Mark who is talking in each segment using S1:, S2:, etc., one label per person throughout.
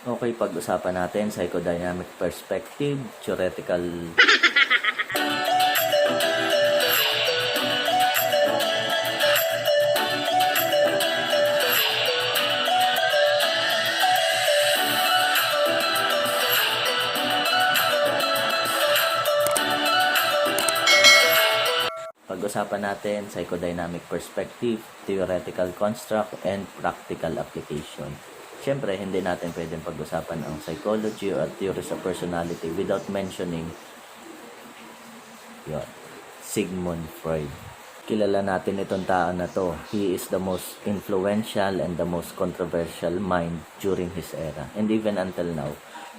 S1: Okay, pag-usapan natin psychodynamic perspective, theoretical. Pag-usapan natin psychodynamic perspective, theoretical construct, and practical application. Siyempre, hindi natin pwedeng pag-usapan ang psychology or theories of personality without mentioning Sigmund Freud. Kilala natin itong tao na to. He is the most influential and the most controversial mind during his era. And even until now,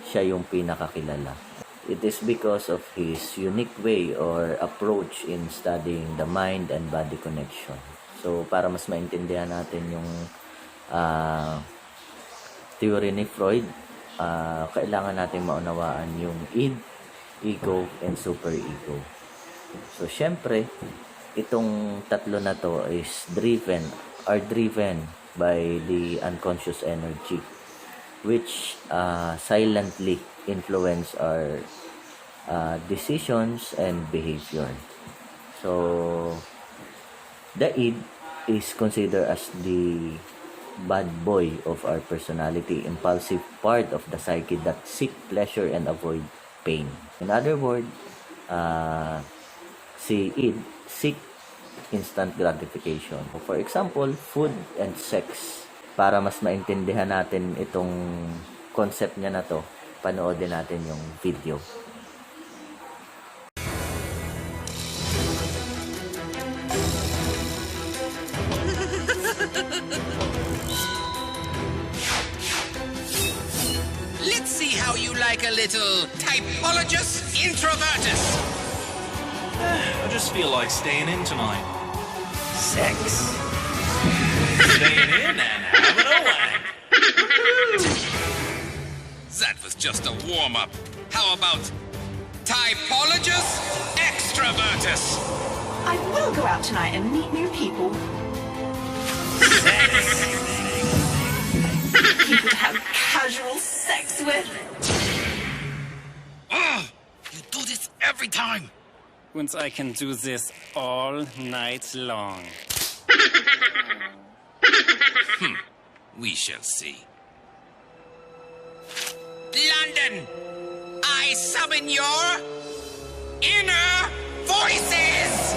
S1: siya yung pinakakilala. It is because of his unique way or approach in studying the mind and body connection. So, para mas maintindihan natin yung theory ni Freud, kailangan natin maunawaan yung id, ego, and superego. So, syempre, itong tatlo na to is driven by the unconscious energy, which silently influence our decisions and behavior. So, the id is considered as the bad boy of our personality, impulsive part of the psyche that seek pleasure and avoid pain. In other words, si id seek instant gratification. For example, food and sex. Para mas maintindihan natin itong concept niya na to, panoodin natin yung video.
S2: Let's see how you like a little typologist introvertus.
S3: I just feel like staying in tonight.
S2: Sex.
S3: Staying in and having a wank.
S2: That was just a warm-up. How about typologist extrovertus?
S4: I will go out tonight and meet new people. People to have casual sex with.
S2: Oh, you do this every time.
S5: Once I can do this all night long.
S2: We shall see. London, I summon your inner voices!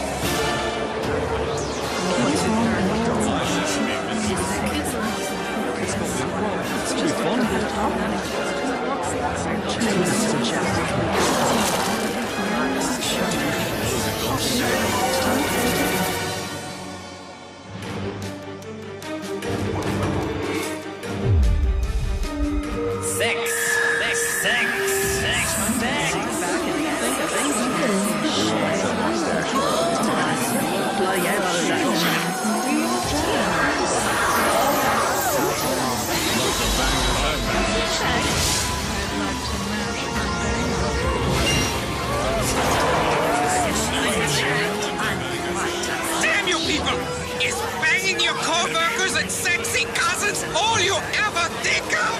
S2: Damn you people! Is banging your co-workers and sexy cousins all you ever think of?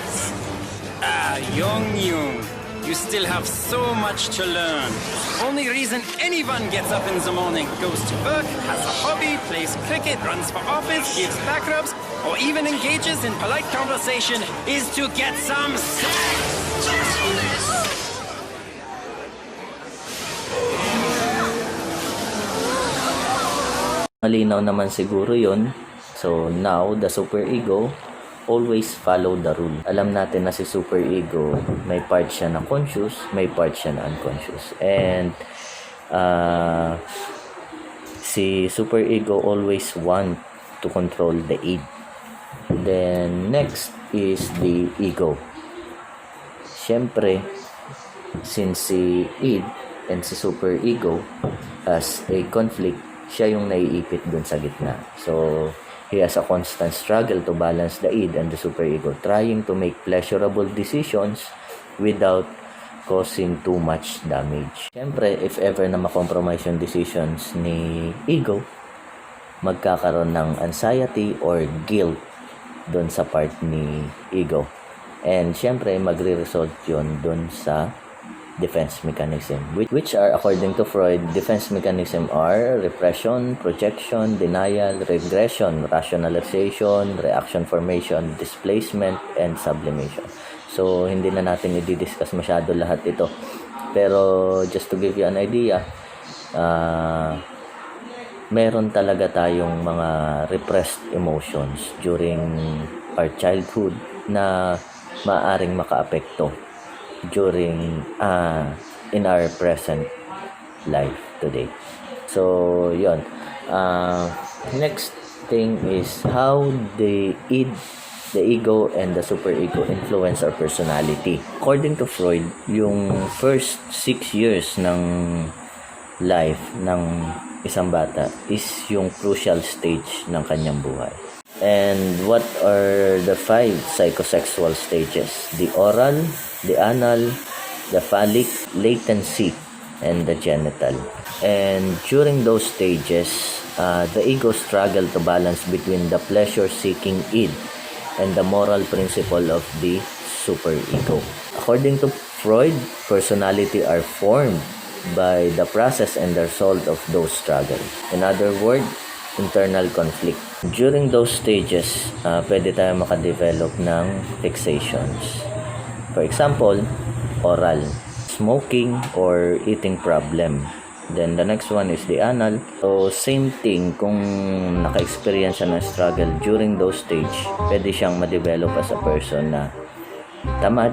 S5: Young. You still have so much to learn. Only reason anyone gets up in the morning, goes to work, has a hobby, plays cricket, runs for office, gives back rubs, or even engages in polite conversation is to get some sex.
S1: Malinaw naman siguro yon. So now, the superego always follow the rule. Alam natin na si superego, may part siya na conscious, may part siya na unconscious. And si superego always want to control the id. Then next is the ego. Siyempre, since si id and si superego as a conflict, siya yung naiipit dun sa gitna. So, he has a constant struggle to balance the id and the superego, trying to make pleasurable decisions without causing too much damage. Siyempre, if ever na makompromise yung decisions ni ego, magkakaroon ng anxiety or guilt doon sa part ni ego. And syempre, magre-result yun dun sa defense mechanism, which are, according to Freud, defense mechanism are repression, projection, denial, regression, rationalization, reaction formation, displacement, and sublimation. So, hindi na natin i-discuss masyado lahat ito. Pero, just to give you an idea, meron talaga tayong mga repressed emotions during our childhood na maaring makaapekto during in our present life today. So yon, next thing is how the ego and the superego influence our personality. According to Freud, yung first 6 years ng life ng isang bata is yung crucial stage ng kanyang buhay. And what are the 5 psychosexual stages? The oral, the anal, the phallic, latency, and the genital. And during those stages, the ego struggle to balance between the pleasure-seeking id and the moral principle of the superego. According to Freud, personality are formed by the process and the result of those struggles. In other words, internal conflict. During those stages, pwede tayo makadevelop ng fixations. For example, oral, smoking or eating problem. Then the next one is the anal. So same thing, kung naka-experience siya ng struggle during those stage, pwede siyang ma-develop as a person na tamad.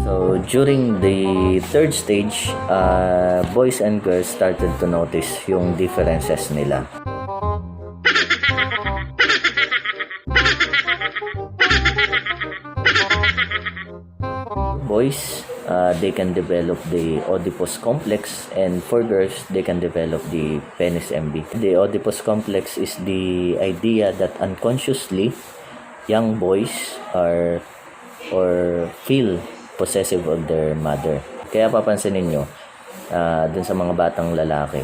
S1: So during the third stage, boys and girls started to notice yung differences nila. Boys, they can develop the Oedipus complex, and for girls, they can develop the penis envy. The Oedipus complex is the idea that unconsciously, young boys are or feel possessive of their mother. Kaya papansinin nyo, dun sa mga batang lalaki,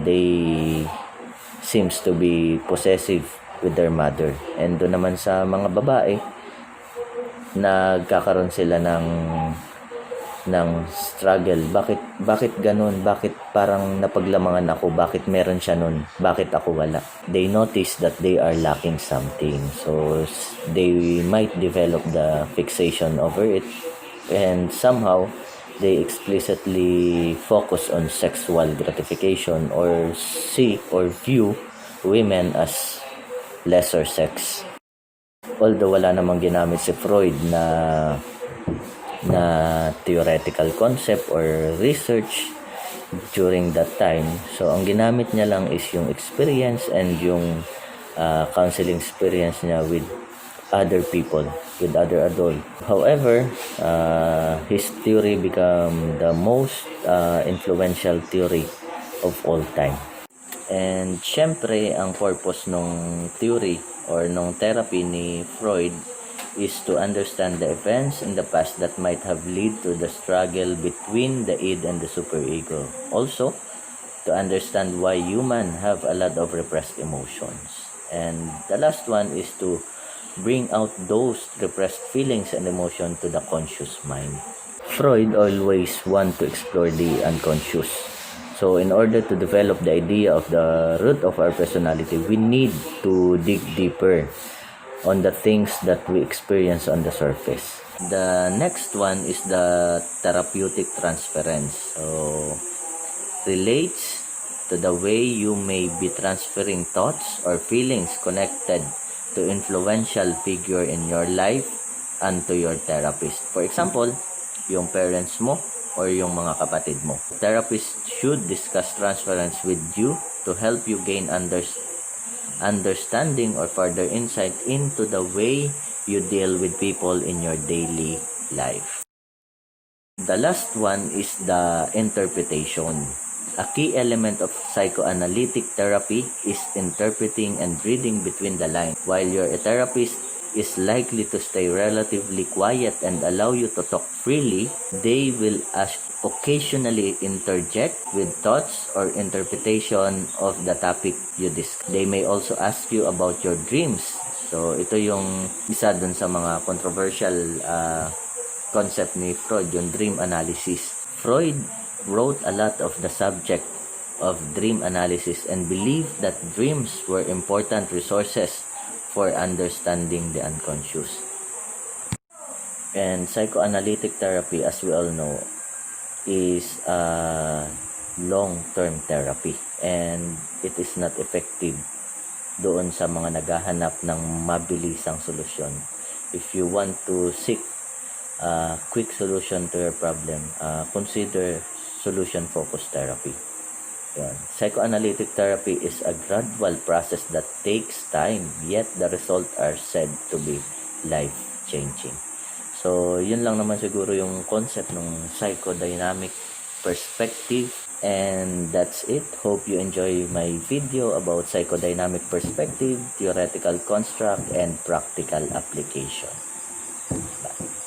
S1: they seems to be possessive with their mother. And doon naman sa mga babae, nagkakaroon sila ng struggle. Bakit ganun? Bakit parang napaglamangan ako? Bakit meron siya nun? Bakit ako wala? They notice that they are lacking something. So, they might develop the fixation over it. And somehow, they explicitly focus on sexual gratification or see or view women as lesser sex. Although wala namang ginamit si Freud na theoretical concept or research during that time. So, ang ginamit niya lang is yung experience and yung counseling experience niya with other people, with other adults. However, his theory became the most influential theory of all time. And syempre, ang purpose ng theory or ng therapy ni Freud is to understand the events in the past that might have led to the struggle between the id and the superego. Also, to understand why humans have a lot of repressed emotions. And the last one is to bring out those repressed feelings and emotions to the conscious mind. Freud always want to explore the unconscious. So in order to develop the idea of the root of our personality, we need to dig deeper on the things that we experience on the surface. The next one is the therapeutic transference. So relates to the way you may be transferring thoughts or feelings connected to influential figure in your life and to your therapist. For example, yung parents mo or yung mga kapatid mo. Therapist should discuss transference with you to help you gain understanding or further insight into the way you deal with people in your daily life. The last one is the interpretation. A key element of psychoanalytic therapy is interpreting and reading between the lines. While your therapist is likely to stay relatively quiet and allow you to talk freely, they will occasionally interject with thoughts or interpretation of the topic you discuss. They may also ask you about your dreams, So, ito yung isa dun sa mga controversial concept ni Freud, yung dream analysis. Freud wrote a lot of the subject of dream analysis and believed that dreams were important resources for understanding the unconscious. And psychoanalytic therapy, as we all know, is a long-term therapy and it is not effective doon sa mga naghahanap ng mabilisang solusyon. If you want to seek a quick solution to your problem, consider solution-focused therapy. Yan. Psychoanalytic therapy is a gradual process that takes time, yet the results are said to be life-changing. So, yun lang naman siguro yung concept ng psychodynamic perspective. And that's it. Hope you enjoy my video about psychodynamic perspective, theoretical construct, and practical application. Bye.